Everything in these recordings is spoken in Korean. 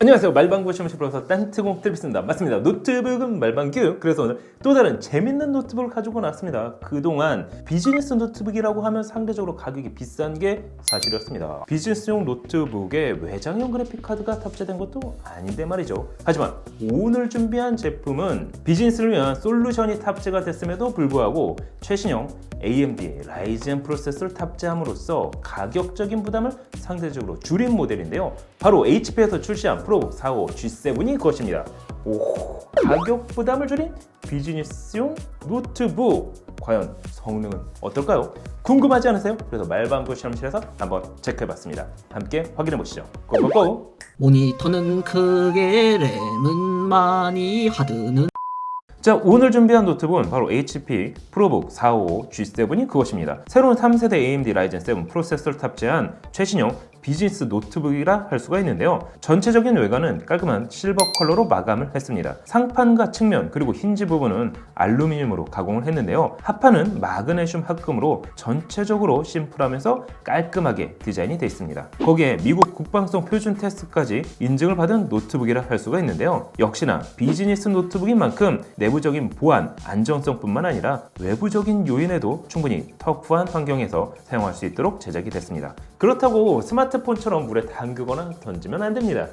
안녕하세요. 말방구 시험실 프로서 딴트공 뜰비스입니다. 맞습니다. 노트북은 말방규. 그래서 오늘 또 다른 재밌는 노트북을 가지고 나왔습니다. 그동안 비즈니스 노트북이라고 하면 상대적으로 가격이 비싼 게 사실이었습니다. 비즈니스용 노트북에 외장형 그래픽카드가 탑재된 것도 아닌데 말이죠. 하지만 오늘 준비한 제품은 비즈니스를 위한 솔루션이 탑재가 됐음에도 불구하고 최신형 AMD 라이젠 프로세서를 탑재함으로써 가격적인 부담을 상대적으로 줄인 모델인데요. 바로 HP에서 출시한 프로북 45 G7이 그것입니다. 가격 부담을 줄인 비즈니스용 노트북. 과연 성능은 어떨까요? 궁금하지 않으세요? 그래서 말방구 실험실에서 한번 체크해봤습니다. 함께 확인해보시죠. 고고고! 모니터는 크게, 램은 많이, 하드는 자, 오늘 준비한 노트북은 바로 HP 프로북 45 G7이 그것입니다. 새로운 3세대 AMD 라이젠 7 프로세서를 탑재한 최신형 비즈니스 노트북이라 할 수가 있는데요. 전체적인 외관은 깔끔한 실버 컬러로 마감을 했습니다. 상판과 측면 그리고 힌지 부분은 알루미늄으로 가공을 했는데요. 하판은 마그네슘 합금으로 전체적으로 심플하면서 깔끔하게 디자인이 되어 있습니다. 거기에 미국 국방성 표준 테스트까지 인증을 받은 노트북이라 할 수가 있는데요. 역시나 비즈니스 노트북인 만큼 내부적인 보안, 안정성뿐만 아니라 외부적인 요인에도 충분히 터프한 환경에서 사용할 수 있도록 제작이 됐습니다. 그렇다고 스마트폰처럼 물에 담그거나 던지면 안 됩니다.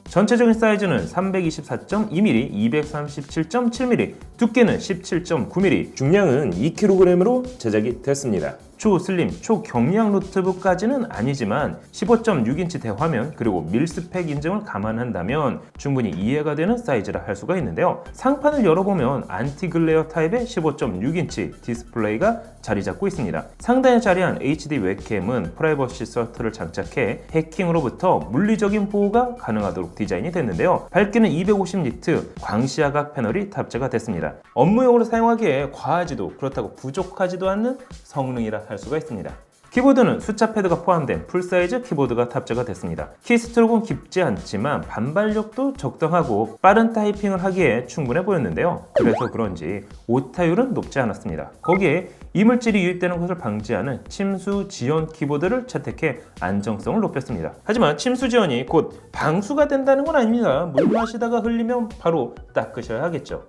전체적인 사이즈는 324.2mm, 237.7mm, 두께는 17.9mm, 중량은 2kg으로 제작이 됐습니다. 초슬림, 초경량 노트북까지는 아니지만 15.6인치 대화면 그리고 밀스펙 인증을 감안한다면 충분히 이해가 되는 사이즈라 할 수가 있는데요. 상판을 열어보면 안티글레어 타입의 15.6인치 디스플레이가 자리 잡고 있습니다. 상단에 자리한 HD 웹캠은 프라이버시 서트를 장착해 해킹으로부터 물리적인 보호가 가능하도록 디자인이 됐는데요. 밝기는 250니트, 광시야각 패널이 탑재가 됐습니다. 업무용으로 사용하기에 과하지도 그렇다고 부족하지도 않는 성능이라 할 수가 있습니다. 키보드는 숫자 패드가 포함된 풀사이즈 키보드가 탑재가 됐습니다. 키스트로크는 깊지 않지만 반발력도 적당하고 빠른 타이핑을 하기에 충분해 보였는데요. 그래서 그런지 오타율은 높지 않았습니다. 거기에 이물질이 유입되는 것을 방지하는 침수 지연 키보드를 채택해 안정성을 높였습니다. 하지만 침수 지연이 곧 방수가 된다는 건 아닙니다. 물 마시다가 흘리면 바로 닦으셔야 하겠죠.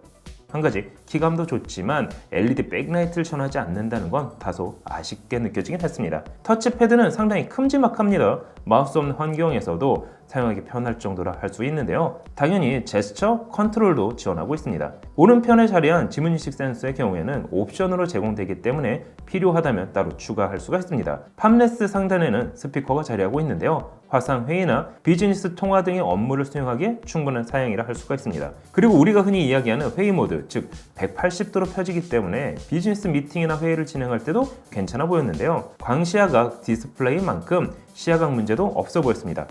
한 가지 키감도 좋지만 LED 백라이트를 전하지 않는다는 건 다소 아쉽게 느껴지긴 했습니다. 터치패드는 상당히 큼지막합니다. 마우스 없는 환경에서도 사용하기 편할 정도라 할 수 있는데요. 당연히 제스처 컨트롤도 지원하고 있습니다. 오른편에 자리한 지문인식 센서의 경우에는 옵션으로 제공되기 때문에 필요하다면 따로 추가할 수가 있습니다. 팜레스 상단에는 스피커가 자리하고 있는데요. 화상회의나 비즈니스 통화 등의 업무를 수행하기에 충분한 사양이라 할 수가 있습니다. 그리고 우리가 흔히 이야기하는 회의 모드, 즉 180도로 펴지기 때문에 비즈니스 미팅이나 회의를 진행할 때도 괜찮아 보였는데요. 광시야각 디스플레이인 만큼 시야각 문제도 없어 보였습니다.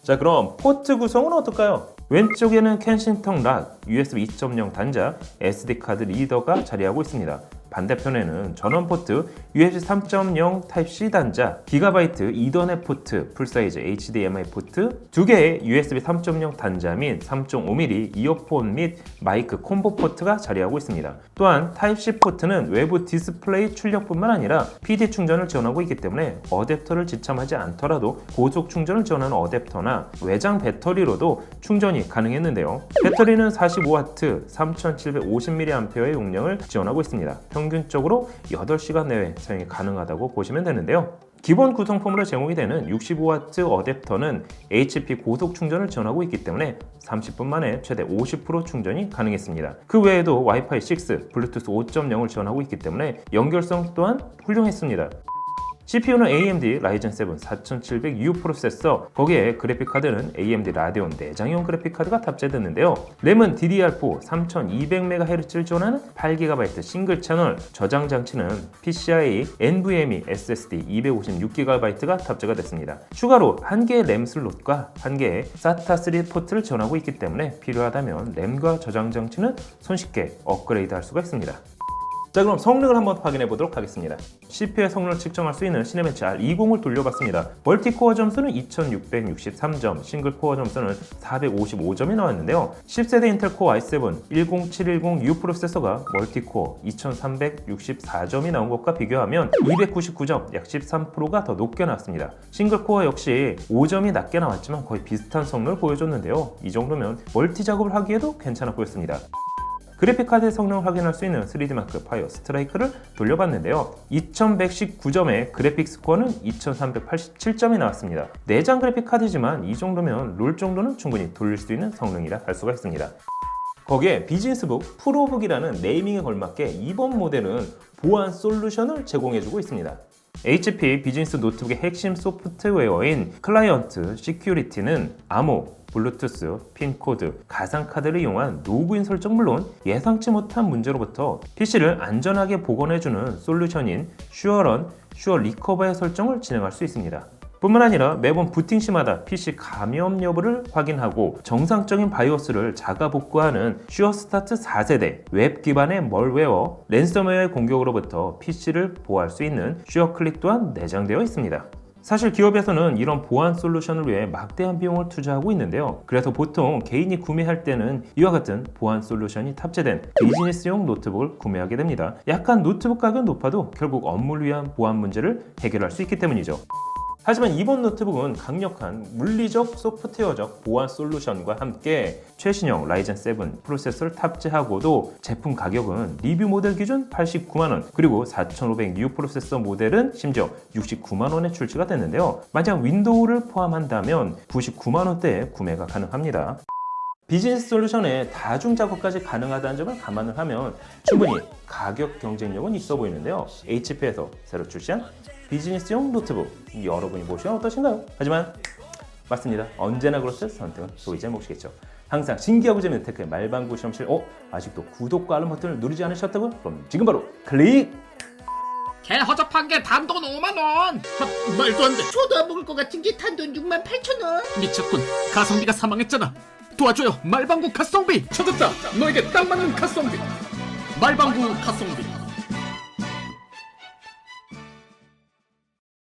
자, 그럼 포트 구성은 어떨까요? 왼쪽에는 켄싱턴 락, USB 2.0 단자, SD카드 리더가 자리하고 있습니다. 반대편에는 전원 포트, USB 3.0 타입C 단자, 기가바이트 이더넷 포트, 풀사이즈 HDMI 포트, 2개의 USB 3.0 단자 및 3.5mm 이어폰 및 마이크 콤보 포트가 자리하고 있습니다. 또한 타입C 포트는 외부 디스플레이 출력뿐만 아니라 PD 충전을 지원하고 있기 때문에 어댑터를 지참하지 않더라도 고속 충전을 지원하는 어댑터나 외장 배터리로도 충전이 가능했는데요. 배터리는 45W, 3750mAh의 용량을 지원하고 있습니다. 평균적으로 8시간 내외 사용이 가능하다고 보시면 되는데요. 기본 구성품으로 제공이 되는 65W 어댑터는 HP 고속 충전을 지원하고 있기 때문에 30분 만에 최대 50% 충전이 가능했습니다. 그 외에도 와이파이 6, 블루투스 5.0을 지원하고 있기 때문에 연결성 또한 훌륭했습니다. CPU는 AMD 라이젠 7 4700U 프로세서, 거기에 그래픽카드는 AMD 라데온 내장형 그래픽카드가 탑재됐는데요. 램은 DDR4 3200MHz를 지원하는 8GB 싱글 채널, 저장 장치는 PCIe NVMe SSD 256GB가 탑재가 됐습니다. 추가로 1개의 램 슬롯과 1개의 SATA3 포트를 지원하고 있기 때문에 필요하다면 램과 저장 장치는 손쉽게 업그레이드 할 수가 있습니다. 자, 그럼 성능을 한번 확인해 보도록 하겠습니다. CPU의 성능을 측정할 수 있는 시네벤치 R20을 돌려봤습니다. 멀티코어 점수는 2663점, 싱글코어 점수는 455점이 나왔는데요. 10세대 인텔 코어 i7 10710U 프로세서가 멀티코어 2364점이 나온 것과 비교하면 299점, 약 13%가 더 높게 나왔습니다. 싱글코어 역시 5점이 낮게 나왔지만 거의 비슷한 성능을 보여줬는데요. 이 정도면 멀티 작업을 하기에도 괜찮아 보였습니다. 그래픽카드의 성능을 확인할 수 있는 3D마크 파이어 스트라이크를 돌려봤는데요. 2119점의 그래픽 스코어는 2387점이 나왔습니다. 내장 그래픽카드지만 이 정도면 롤 정도는 충분히 돌릴 수 있는 성능이라 할 수가 있습니다. 거기에 비즈니스북 프로북이라는 네이밍에 걸맞게 이번 모델은 보안 솔루션을 제공해주고 있습니다. HP 비즈니스 노트북의 핵심 소프트웨어인 클라이언트 시큐리티는 암호, 블루투스, 핀코드, 가상카드를 이용한 로그인 설정 물론 예상치 못한 문제로부터 PC를 안전하게 복원해주는 솔루션인 슈어런, 슈어 리커버의 설정을 진행할 수 있습니다. 뿐만 아니라 매번 부팅 시마다 PC 감염 여부를 확인하고 정상적인 바이오스를 자가 복구하는 슈어 스타트 4세대 웹 기반의 멀웨어, 랜섬웨어의 공격으로부터 PC를 보호할 수 있는 슈어 클릭 또한 내장되어 있습니다. 사실 기업에서는 이런 보안 솔루션을 위해 막대한 비용을 투자하고 있는데요. 그래서 보통 개인이 구매할 때는 이와 같은 보안 솔루션이 탑재된 비즈니스용 노트북을 구매하게 됩니다. 약간 노트북 가격이 높아도 결국 업무를 위한 보안 문제를 해결할 수 있기 때문이죠. 하지만 이번 노트북은 강력한 물리적 소프트웨어적 보안 솔루션과 함께 최신형 라이젠 7 프로세서를 탑재하고도 제품 가격은 리뷰 모델 기준 89만원, 그리고 4500U 프로세서 모델은 심지어 69만원에 출시가 됐는데요. 만약 윈도우를 포함한다면 99만원대에 구매가 가능합니다. 비즈니스 솔루션에 다중 작업까지 가능하다는 점을 감안을 하면 충분히 가격 경쟁력은 있어 보이는데요. HP에서 새로 출시한 비즈니스용 노트북, 여러분이 보시면 어떠신가요? 하지만 맞습니다. 언제나 그렇듯 선택은 소비자의 몫이겠죠. 항상 신기하고 재밌는 테크의 말방구 실험실, 아직도 구독과 알람 버튼을 누르지 않으셨다고요? 그럼 지금 바로 클릭! 개 허접한 게 단돈 5만원. 말도 안 돼. 저도 안 먹을 것 같은 게 단돈 68,000원. 미쳤군. 가성비가 사망했잖아. 도와줘요. 말방구 가성비. 찾았다. 너에게 딱 맞는 가성비. 말방구 가성비.